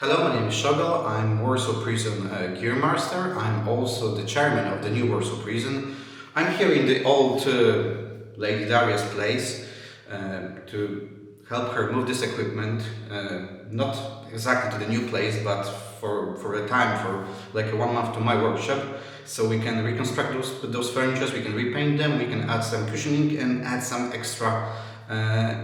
Hello, my name is Shogol. I'm Warsaw Prison Gear Master. I'm also the chairman of the new Warsaw Prison. I'm here in the old Lady Daria's place to help her move this equipment, not exactly to the new place, but for a time, for like 1 month to my workshop, so we can reconstruct those furnitures, we can repaint them, we can add some cushioning and add some extra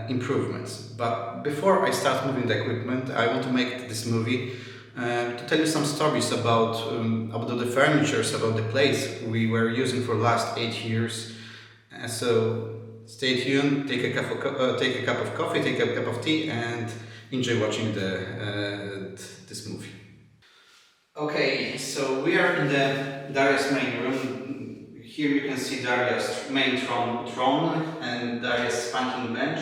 improvements. But before I start moving the equipment, I want to make this movie to tell you some stories about the furnitures, about the place we were using for the last 8 years. So stay tuned, take a cup of coffee, take a cup of tea, and enjoy watching this movie. Okay, so we are in the Daria's main room. Here you can see Daria's main throne and Daria's spanking bench.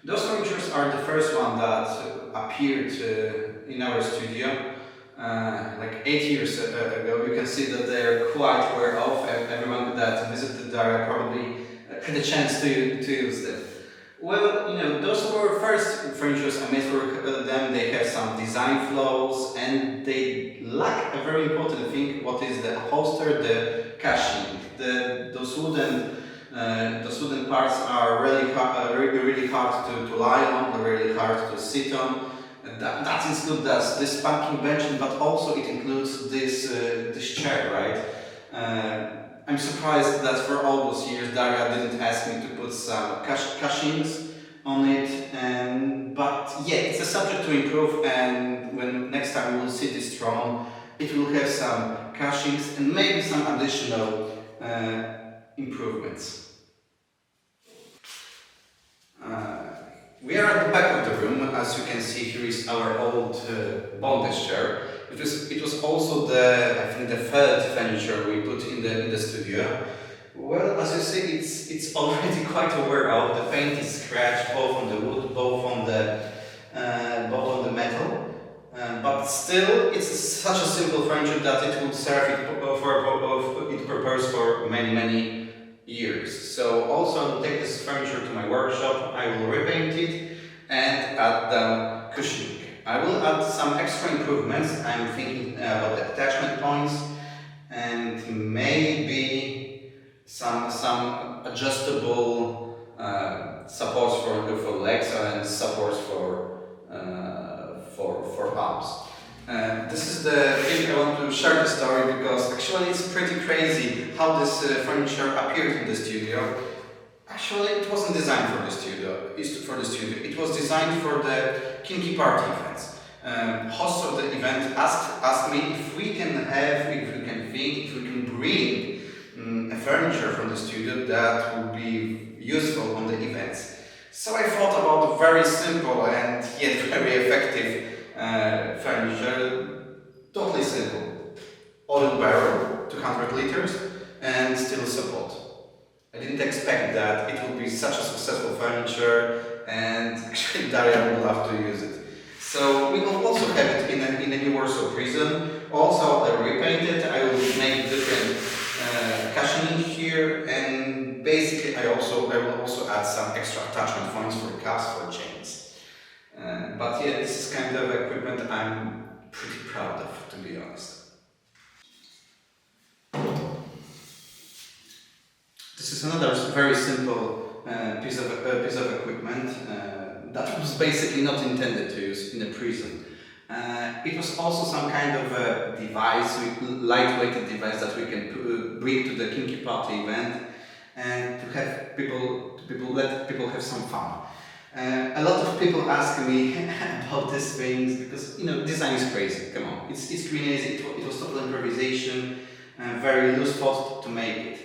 Those furnitures are the first one that appeared in our studio like 8 years ago. You can see that they're quite wear off. Everyone that visited Daria probably had a chance to use them. Well, those were first furnitures I made for them. They have some design flaws and they lack a very important thing, what is the upholster, the cashing. Those wooden parts are really hard to lie on, really hard to sit on. That includes this spanking bench, but also it includes this chair, right? I'm surprised that for all those years Daria didn't ask me to put some cushions on it, but yeah, it's a subject to improve, and when next time we'll see this throne, it will have some cushions and maybe some additional improvements. We are at the back of the room. As you can see, here is our old bondage chair. It was also I think the third furniture we put in the studio. Well, as you see, it's already quite wear out. The paint is scratched both on the wood, both on the metal. But still, it's such a simple furniture that it would serve its purpose for many years. So also I will take this furniture to my workshop. I will repaint it and add the cushioning. I will add some extra improvements. I'm thinking about the attachment points and maybe some adjustable supports for legs and supports for arms. This is the thing I want to share the story, because actually it's pretty crazy how this furniture appeared in the studio. Actually, it wasn't designed for the studio. It was designed for the kinky party events. Host of the event asked me if we can bring a furniture from the studio that would be useful on the events. So I thought about a very simple and yet very effective furniture. Totally simple. Oil barrel, 200 liters, and steel support. I didn't expect that it would be such a successful furniture, and actually Daria would love to use it. So we will also have it in a new Warsaw Prison. Also, I repainted. I will make different cushioning here, and basically I will also add some extra attachment points for cuffs, for chains. But yeah, this is kind of equipment I'm pretty proud of, to be honest. This is another very simple piece of equipment that was basically not intended to use in a prison. It was also some kind of a device, lightweighted device that we can bring to the kinky party event and to let people have some fun. A lot of people ask me about these things because design is crazy. Come on, it's crazy. It was total improvisation, very loose thought to make it.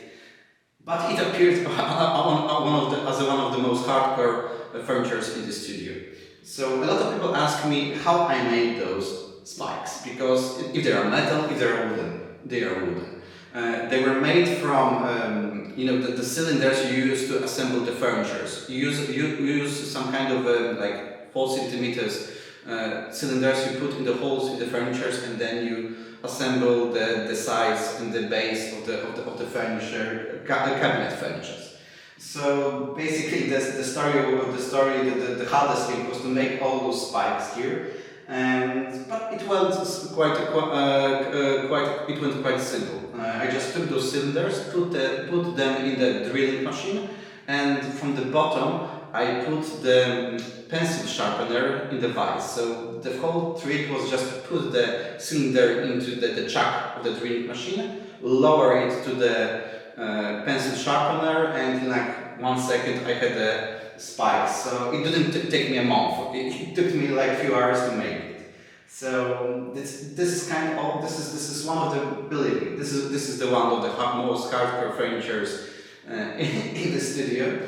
But it appeared as one of the most hardcore furnitures in the studio. So a lot of people ask me how I made those spikes, because if they are metal, if they are wooden, they are wooden. They were made from the cylinders you use to assemble the furnitures. You use some kind of like 4 centimeters cylinders you put in the holes in the furnitures, and then you assemble the sides and the base of the furniture, cabinet furnitures. So basically, the hardest thing was to make all those spikes here, but it went quite simple. I just took those cylinders, put them in the drilling machine, and from the bottom I put the pencil sharpener in the vise. So the whole trick was just to put the cylinder into the chuck of the drilling machine, lower it to the pencil sharpener, and in like 1 second I had a spike. So it didn't take me a month. It took me like a few hours to make it. So this is one of the, believe me, this is the one of the most hardcore furnitures in the studio.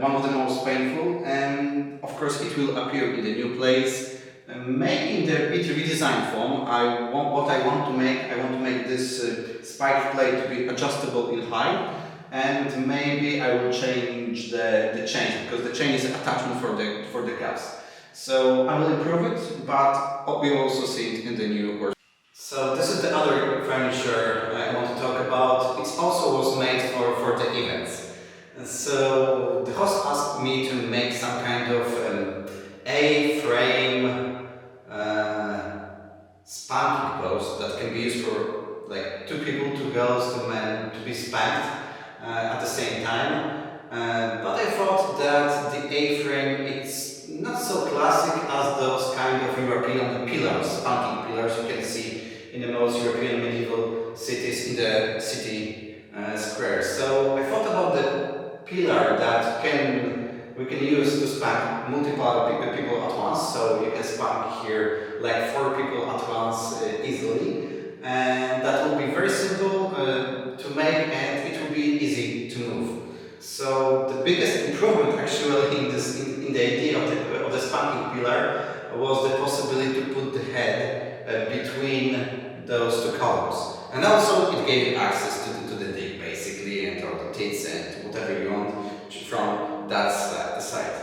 One of the most painful, and of course it will appear in the new place. Maybe in the bit redesigned form. I want to make this spike plate to be adjustable in height, and maybe I will change the chain, because the chain is an attachment for the cups. So I will improve it, but we will also see it in the new version. So this is the other furniture I want to talk about. It also was made for the events. So the host asked me to make some kind of A-frame spanking post that can be used for like 2 people, 2 girls, 2 men to be spanked at the same time. But I thought that the A-frame, it's not so classic as those kind of European pillars, spanking pillars you can see in the most European medieval cities in the city squares. So I thought about the pillar that we can use to spank multiple people at once. So you can spank here like 4 people at once easily, and that will be very simple to make, and it will be easy to move. So the biggest improvement actually in the idea of the spanking pillar was the possibility to put the head between those 2 columns, and also it gave you access to the dick basically, and or the tits and whatever you want from that side.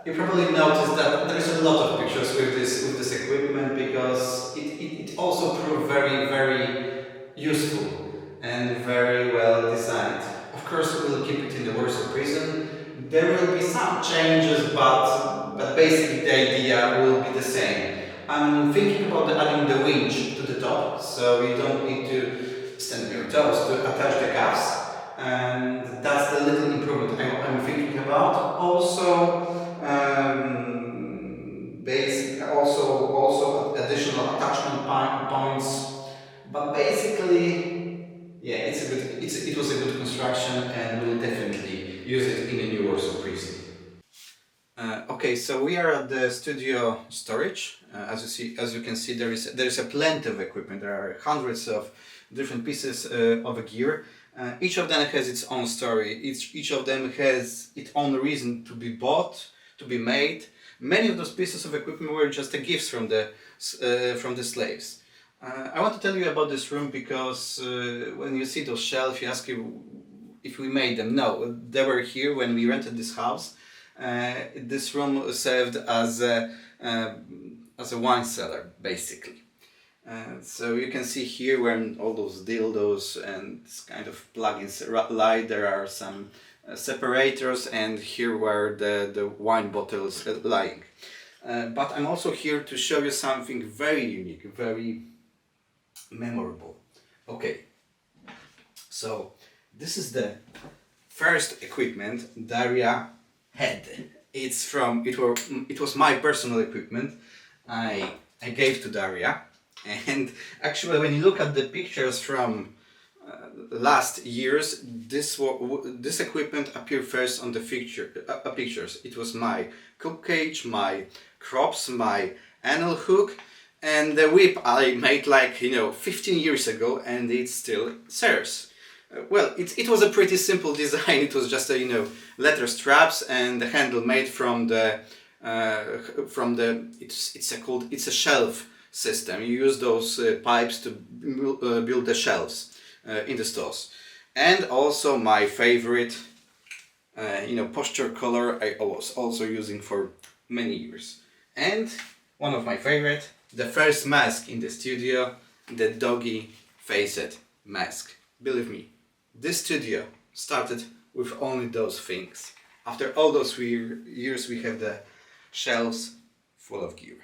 You probably noticed that there is a lot of pictures with this equipment, because it also proved very useful and very well designed. Of course, we will keep it in the Warsaw prison. There will be some changes, but basically the idea will be the same. I'm thinking about adding the winch to the top, so you don't need to stand on your toes to attach the cuffs, and that's the little improvement I'm thinking about. Also, also additional attachment points, but basically, yeah, it was a good construction, and we'll definitely use it in a new Warsaw prison. Okay, so we are at the studio storage. As you can see, there is a plenty of equipment. There are hundreds of different pieces of gear. Each of them has its own story. Each of them has its own reason to be bought, to be made. Many of those pieces of equipment were just gifts from the slaves. I want to tell you about this room because when you see those shelves, you ask you if we made them. No, they were here when we rented this house. This room served as a wine cellar, basically. So you can see here where all those dildos and kind of plugins lie. There are some separators, and here where the wine bottles lying. But I'm also here to show you something very unique, very memorable. Okay, so this is the first equipment Daria had. It was my personal equipment. I gave to Daria, and actually when you look at the pictures from last years, this equipment appeared first on the pictures. It was my cook cage, my crops, my anal hook, and the whip I made 15 years ago, and it still serves. Well, it was a pretty simple design. It was just leather straps and the handle made from the it's a shelf system. You use those pipes to build the shelves in the stores. And also my favorite posture collar I was also using for many years. And one of my favorite, the first mask in the studio, the doggy faced mask. Believe me, this studio started with only those things. After all those years we have the shelves full of gear.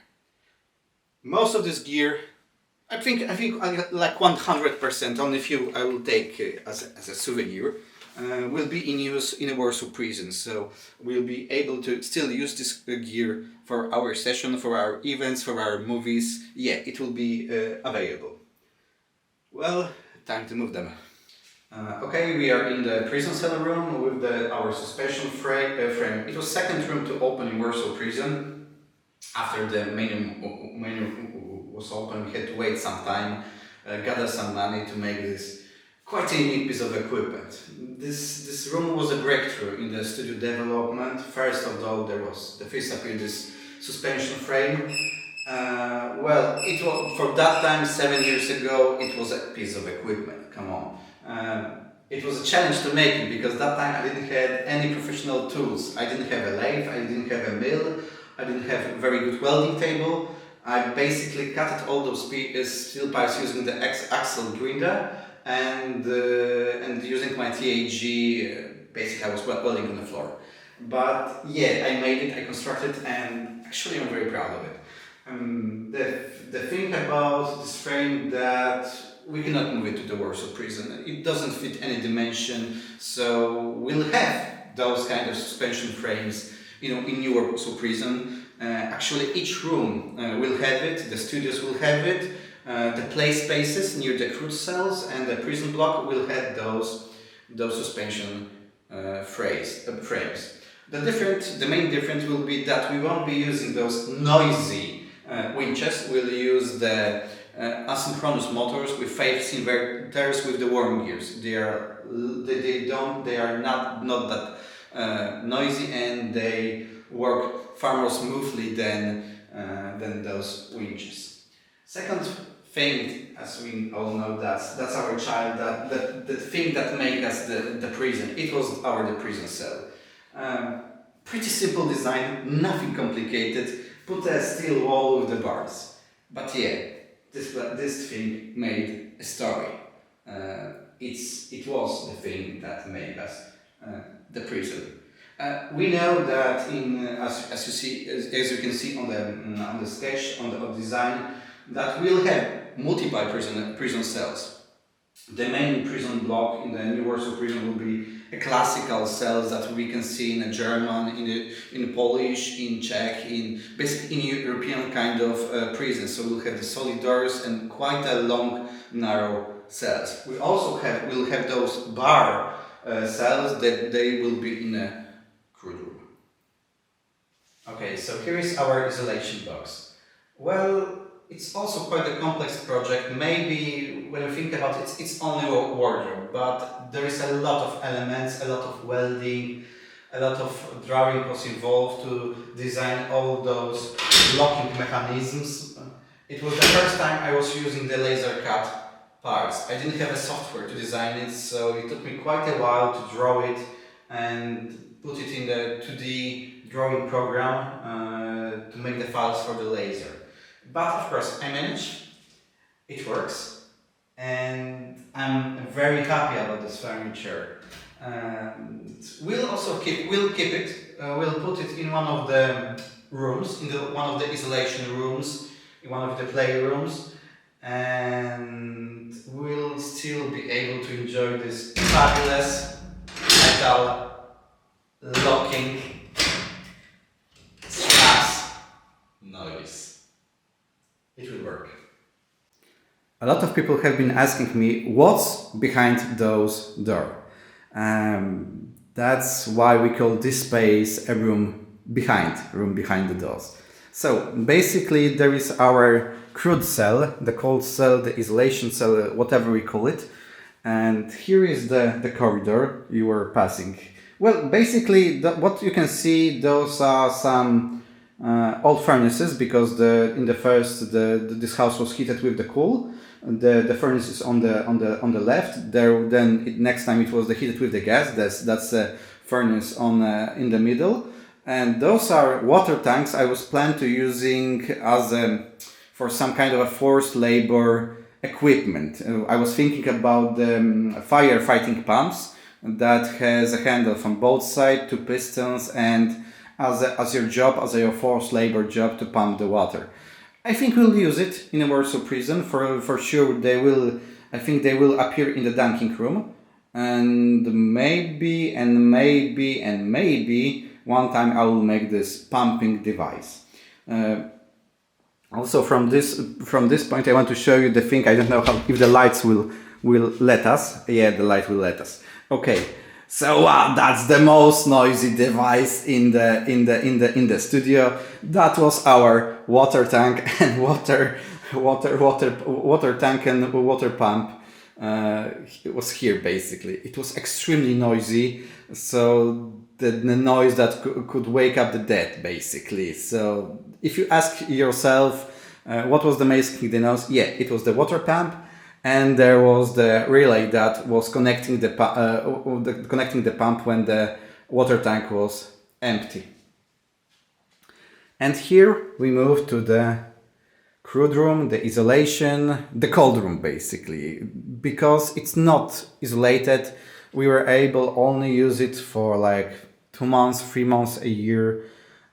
Most of this gear, I think like 100%, only few I will take as a souvenir, will be in use in a Warsaw prison. So we'll be able to still use this gear for our session, for our events, for our movies. Yeah, it will be available. Well, time to move them. Okay, we are in the prison cell room with our suspension frame. It was second room to open in Warsaw prison. After the main room was open, we had to wait some time, gather some money to make this quite a unique piece of equipment. This room was a breakthrough in the studio development. First of all, there was the first appeared this suspension frame. Well, it was for that time, 7 years ago, it was a piece of equipment. Come on. It was a challenge to make it because that time I didn't have any professional tools. I didn't have a lathe, I didn't have a mill, I didn't have a very good welding table. I basically cut all those steel pipes using the axle grinder and using my TAG. Basically, I was welding on the floor. But yeah, I made it, I constructed, and actually I'm very proud of it. The thing about this frame that we cannot move it to the Warsaw prison. It doesn't fit any dimension, so we'll have those kind of suspension frames, in New Warsaw prison. Actually, each room will have it. The studios will have it. The play spaces near the crude cells and the prison block will have those suspension frames. The main difference will be that we won't be using those noisy winches. We'll use the asynchronous motors with phase inverters with the worm gears. They are not that noisy, and they work far more smoothly than those winches. Second thing, as we all know, that's our child. That the thing that made us the prison. It was the prison cell. Pretty simple design, nothing complicated. Put a steel wall with the bars. But yeah, this thing made a story. It was the thing that made us the prison. We know that as you can see on the sketch on the design, that we'll have multiple prison cells. The main prison block in the New Warsaw prison will be a classical cells that we can see in a German, in Polish, in Czech, basically in European kind of prison. So we'll have the solid doors and quite a long, narrow cells. We'll have those bar cells that they will be in a crude room. Okay, so here is our isolation box. Well, it's also quite a complex project. Maybe when you think about it, it's only a wardrobe, but there is a lot of elements, a lot of welding, a lot of drawing was involved to design all those locking mechanisms. It was the first time I was using the laser cut parts. I didn't have a software to design it, so it took me quite a while to draw it and put it in the 2D drawing program to make the files for the laser. But of course, I managed, it works, and I'm very happy about this furniture. We'll keep it, we'll put it in one of the rooms, one of the isolation rooms, in one of the playrooms, and we'll still be able to enjoy this fabulous metal locking straps noise. It will work. A lot of people have been asking me what's behind those doors. That's why we call this space a room behind the doors. So basically there is our crude cell, the cold cell, the isolation cell, whatever we call it. And here is the corridor you were passing. Well, basically what you can see, those are some old furnaces, because this house was heated with the coal. The furnace is on the left. Next time it was heated with the gas. That's a furnace in the middle, and those are water tanks. I was planned to using for some kind of a forced labor equipment. I was thinking about the firefighting pumps that has a handle from both sides, 2 pistons, and as your forced labor job to pump the water. I think we'll use it in a Warsaw prison for sure. They will. I think they will appear in the dunking room, and maybe one time I will make this pumping device. Also from this point, I want to show you the thing. I don't know how if the lights will let us. Yeah, the light will let us. Okay, so that's the most noisy device in the studio. That was our water tank and water tank and water pump. It was here basically. It was extremely noisy, so the noise that could wake up the dead basically. So if you ask yourself what was the making the noise, yeah, it was the water pump, and there was the relay that was connecting connecting the pump when the water tank was empty. And here we move to the crude room, the isolation, the cold room basically. Because it's not isolated, we were able only use it for like 2 months, 3 months, a year.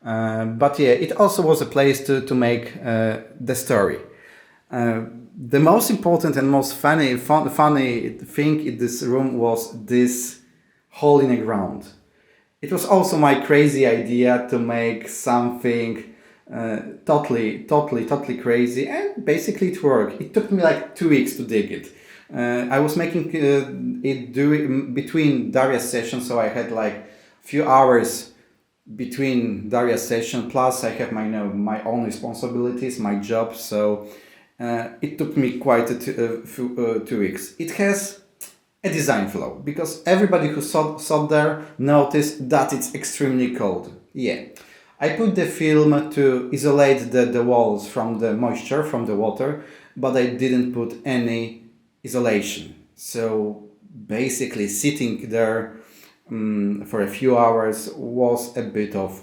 But yeah, it also was a place to make the story. The most important and most funny thing in this room was this hole in the ground. It was also my crazy idea to make something totally crazy, and basically it worked. It took me like 2 weeks to dig it. I was making it between Daria's sessions, so I had like few hours between Daria's session. Plus, I have my own responsibilities, my job, so it took me quite 2 weeks. It has a design flaw because everybody who saw there noticed that it's extremely cold. Yeah. I put the film to isolate the walls from the moisture, from the water, but I didn't put any isolation. So basically sitting there for a few hours was a bit of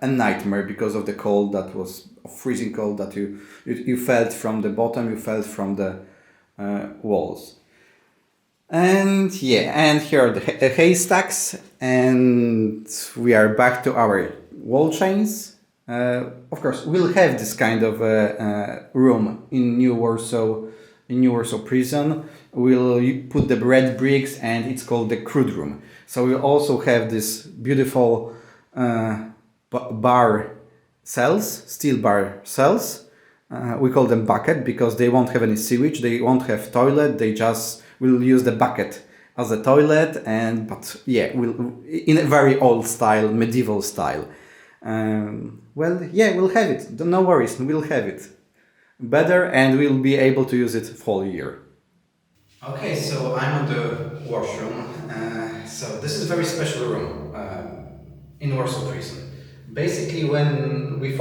a nightmare because of the cold that was freezing cold that you felt from the bottom, you felt from the walls. And yeah, and here are the haystacks, and we are back to our wall chains. Of course, we'll have this kind of room in New Warsaw prison. We'll put the red bricks, and it's called the crude room. So we'll also have this beautiful bar cells, steel bar cells. We call them bucket because they won't have any sewage. They won't have toilet. They just will use the bucket as a toilet, but yeah, we'll in a very old style, medieval style. Well, yeah, we'll have it. No worries, we'll have it better, and we'll be able to use it for a year. Okay, so I'm on the washroom. So this is a very special room in Warsaw Prison. Basically, when we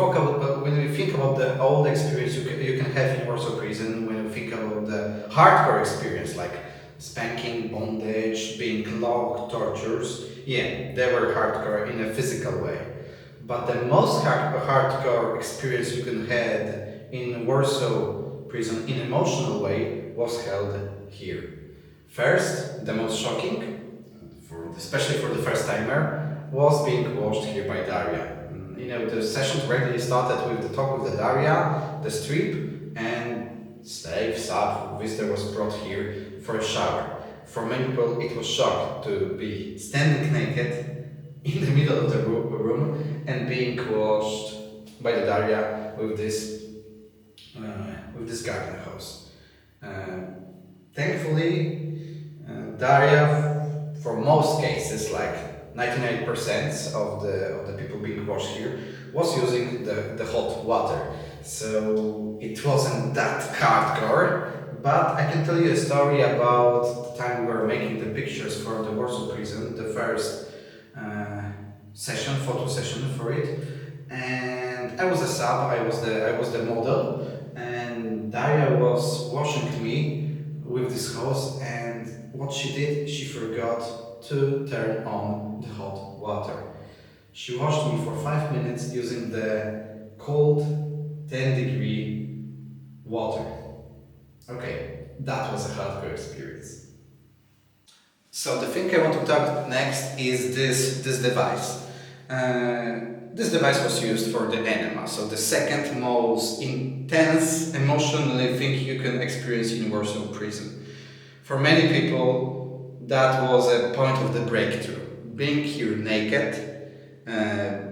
think about the old experience you can have in Warsaw Prison, when you think about the hardcore experience like spanking, bondage, being locked, tortures, yeah, they were hardcore in a physical way. But the most hardcore experience you can have in Warsaw Prison in emotional way was held here. First, the most shocking, especially for the first timer, was being watched here by Daria. The sessions regularly started with the talk with the Daria, the strip, and slave, sub, visitor was brought here for a shower. For many people, it was shock to be standing naked in the middle of the room and being washed by the Daria with this garden hose. Thankfully, Daria, for most cases, like 99% of the people being washed here, was using the hot water. So it wasn't that hardcore, but I can tell you a story about the time we were making the pictures for the Warsaw Prison, the first photo session for it. And I was a sub, I was the model, and Daria was washing me with this hose, and what she did, she forgot to turn on the hot water. She washed me for 5 minutes using the cold 10-degree water. Okay, that was a hardcore experience. So the thing I want to talk next is this device. this device was used for the Enema, so the second most intense emotionally thing you can experience in Warsaw prison. For many people, that was a point of the breakthrough. Being here naked,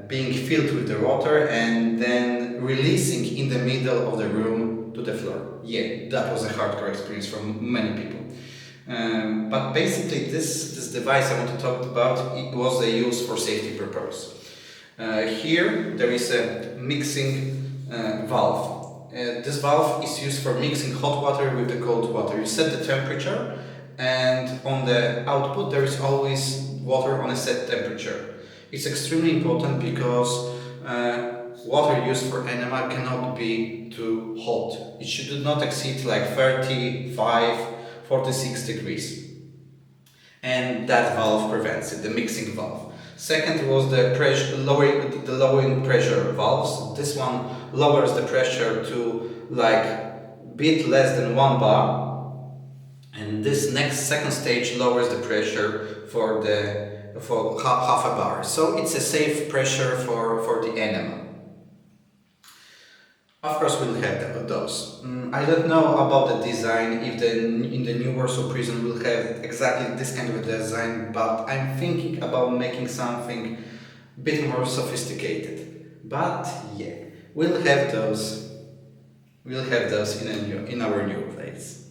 being filled with the water, and then releasing in the middle of the room to the floor. Yeah, that was a hardcore experience for many people. But basically, this device I want to talk about, it was a use for safety purpose. Here there is a mixing valve. This valve is used for mixing hot water with the cold water. You set the temperature, and on the output there is always water on a set temperature. It's extremely important because water used for enema cannot be too hot. It should not exceed like 35, 46 degrees. And that valve prevents it, the mixing valve. Second was the lowering pressure valves. This one lowers the pressure to like bit less than 1 bar, and this second stage lowers the pressure for half a bar. So it's a safe pressure for the enema. Of course, we'll have those. I don't know about the design, if in the new Warsaw prison will have exactly this kind of a design, but I'm thinking about making something a bit more sophisticated. But yeah, we'll have those. We'll have those in our new place.